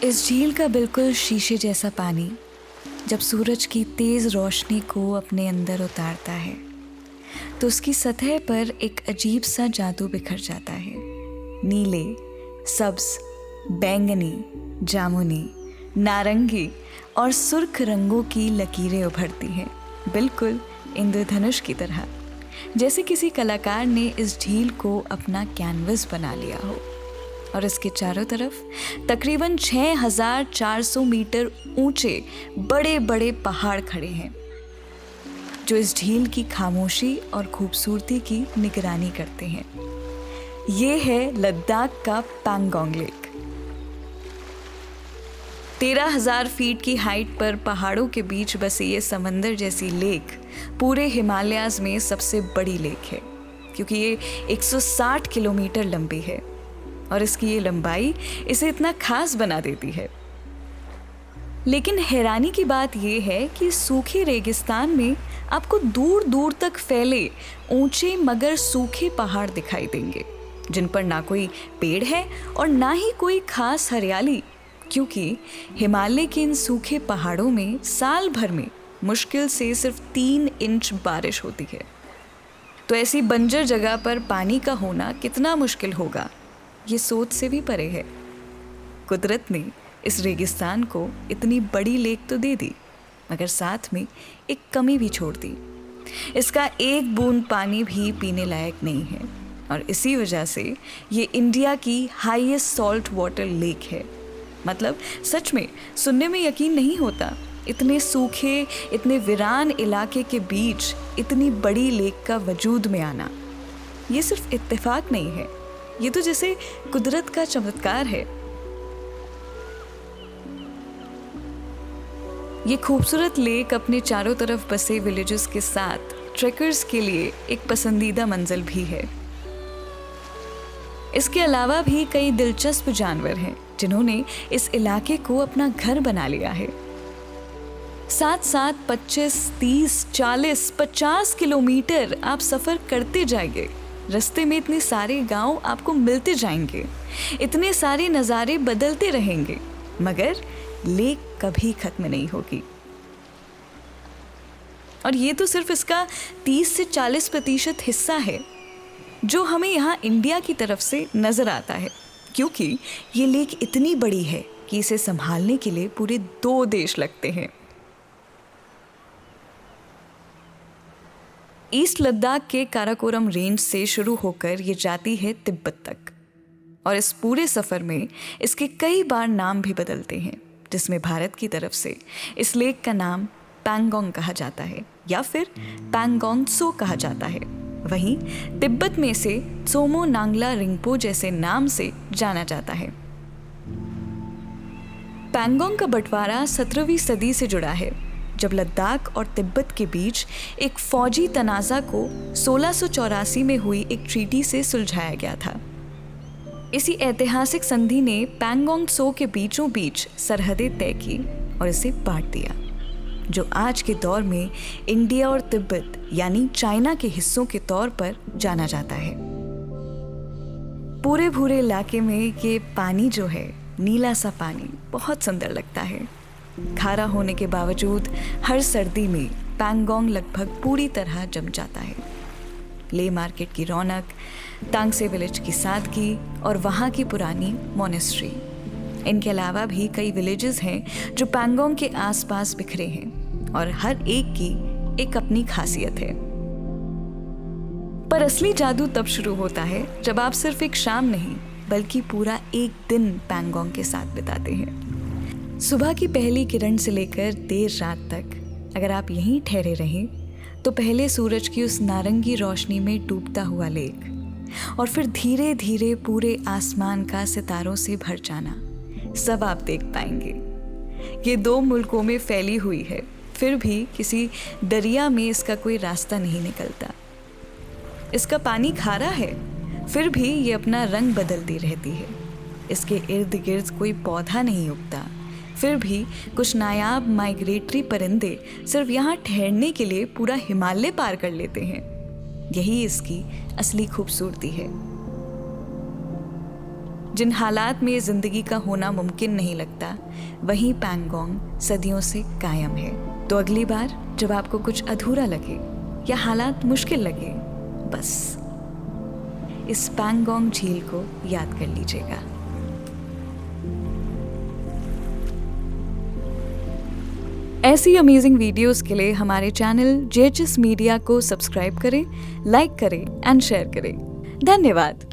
इस झील का बिल्कुल शीशे जैसा पानी जब सूरज की तेज रोशनी को अपने अंदर उतारता है तो उसकी सतह पर एक अजीब सा जादू बिखर जाता है। नीले, सब्ज, बैंगनी, जामुनी, नारंगी और सुर्ख रंगों की लकीरें उभरती हैं, बिल्कुल इंद्रधनुष की तरह, जैसे किसी कलाकार ने इस झील को अपना कैनवस बना लिया हो। और इसके चारों तरफ तकरीबन 6400 मीटर ऊंचे बड़े बड़े पहाड़ खड़े हैं जो इस झील की खामोशी और खूबसूरती की निगरानी करते हैं। ये है लद्दाख का पैंगोंग लेक। 13,000 फीट की हाइट पर पहाड़ों के बीच बसे ये समंदर जैसी लेक पूरे हिमालयाज में सबसे बड़ी लेक है, क्योंकि ये 160 किलोमीटर लंबी है और इसकी ये लंबाई इसे इतना खास बना देती है। लेकिन हैरानी की बात यह है कि सूखे रेगिस्तान में आपको दूर दूर तक फैले ऊंचे मगर सूखे पहाड़ दिखाई देंगे, जिन पर ना कोई पेड़ है और ना ही कोई खास हरियाली, क्योंकि हिमालय के इन सूखे पहाड़ों में साल भर में मुश्किल से सिर्फ 3 इंच बारिश होती है। तो ऐसी बंजर जगह पर पानी का होना कितना मुश्किल होगा, ये सोच से भी परे है। कुदरत ने इस रेगिस्तान को इतनी बड़ी लेक तो दे दी, मगर साथ में एक कमी भी छोड़ दी। इसका एक बूंद पानी भी पीने लायक नहीं है और इसी वजह से ये इंडिया की हाईएस्ट सॉल्ट वाटर लेक है। मतलब सच में सुनने में यकीन नहीं होता, इतने सूखे, इतने वीरान इलाके के बीच इतनी बड़ी लेक का वजूद में आना। ये सिर्फ इत्तेफाक नहीं है, ये तो जैसे कुदरत का चमत्कार है। ये खूबसूरत लेक अपने चारों तरफ बसे विलेजेस के साथ ट्रेकर्स के लिए एक पसंदीदा मंजिल भी है। इसके अलावा भी कई दिलचस्प जानवर हैं जिन्होंने इस इलाके को अपना घर बना लिया है। साथ साथ 25, 30, 40, 50 किलोमीटर आप सफर करते जाएंगे। रास्ते में इतने सारे गांव आपको मिलते जाएंगे, इतने सारे नज़ारे बदलते रहेंगे, मगर लेक कभी खत्म नहीं होगी। और ये तो सिर्फ इसका 30 से 40% हिस्सा है जो हमें यहाँ इंडिया की तरफ से नजर आता है, क्योंकि ये लेक इतनी बड़ी है कि इसे संभालने के लिए पूरे 2 देश लगते हैं। ईस्ट लद्दाख के काराकोरम रेंज से शुरू होकर ये जाती है तिब्बत तक, और इस पूरे सफ़र में इसके कई बार नाम भी बदलते हैं, जिसमें भारत की तरफ से इस लेक का नाम पैंगोंग कहा जाता है या फिर पैंगोंग त्सो कहा जाता है। वहीं तिब्बत में इसे त्सोमो नांगला रिंगपो जैसे नाम से जाना जाता है। पैंगोंग का बंटवारा 17वीं सदी से जुड़ा है, जब लद्दाख और तिब्बत के बीच एक फौजी तनाज़ा को 1684 में हुई एक ट्रीटी से सुलझाया गया था। इसी ऐतिहासिक संधि ने पैंगोंग त्सो के बीचों बीच सरहदें तय की और इसे बांट दिया, जो आज के दौर में इंडिया और तिब्बत यानी चाइना के हिस्सों के तौर पर जाना जाता है। पूरे भूरे इलाके में ये पानी जो है, नीला सा पानी, बहुत सुंदर लगता है। खारा होने के बावजूद हर सर्दी में पैंगोंग लगभग पूरी तरह जम जाता है। ले मार्केट की रौनक, तांगसे विलेज की सादगी और वहाँ की पुरानी मोनेस्ट्री, इनके अलावा भी कई विलेजेस हैं जो पैंगोंग के आसपास बिखरे हैं और हर एक की एक अपनी खासियत है। पर असली जादू तब शुरू होता है जब आप सिर्फ एक शाम नहीं बल्कि पूरा एक दिन पैंगोंग के साथ बिताते हैं। सुबह की पहली किरण से लेकर देर रात तक अगर आप यहीं ठहरे रहें तो पहले सूरज की उस नारंगी रोशनी में डूबता हुआ लेक और फिर धीरे धीरे पूरे आसमान का सितारों से भर जाना, सब आप देख पाएंगे। ये 2 मुल्कों में फैली हुई है, फिर भी किसी दरिया में इसका कोई रास्ता नहीं निकलता। इसका पानी खारा है, फिर भी ये अपना रंग बदलती रहती है। इसके इर्द गिर्द कोई पौधा नहीं उगता, फिर भी कुछ नायाब माइग्रेटरी परिंदे सिर्फ यहाँ ठहरने के लिए पूरा हिमालय पार कर लेते हैं। यही इसकी असली खूबसूरती है। जिन हालात में ज़िंदगी का होना मुमकिन नहीं लगता, वहीं पैंगोंग सदियों से कायम है। तो अगली बार जब आपको कुछ अधूरा लगे या हालात मुश्किल लगे, बस इस पैंगोंग झील को याद कर लीजिएगा। ऐसी अमेजिंग वीडियोस के लिए हमारे चैनल JHS मीडिया को सब्सक्राइब करें, लाइक करें एंड शेयर करें। धन्यवाद।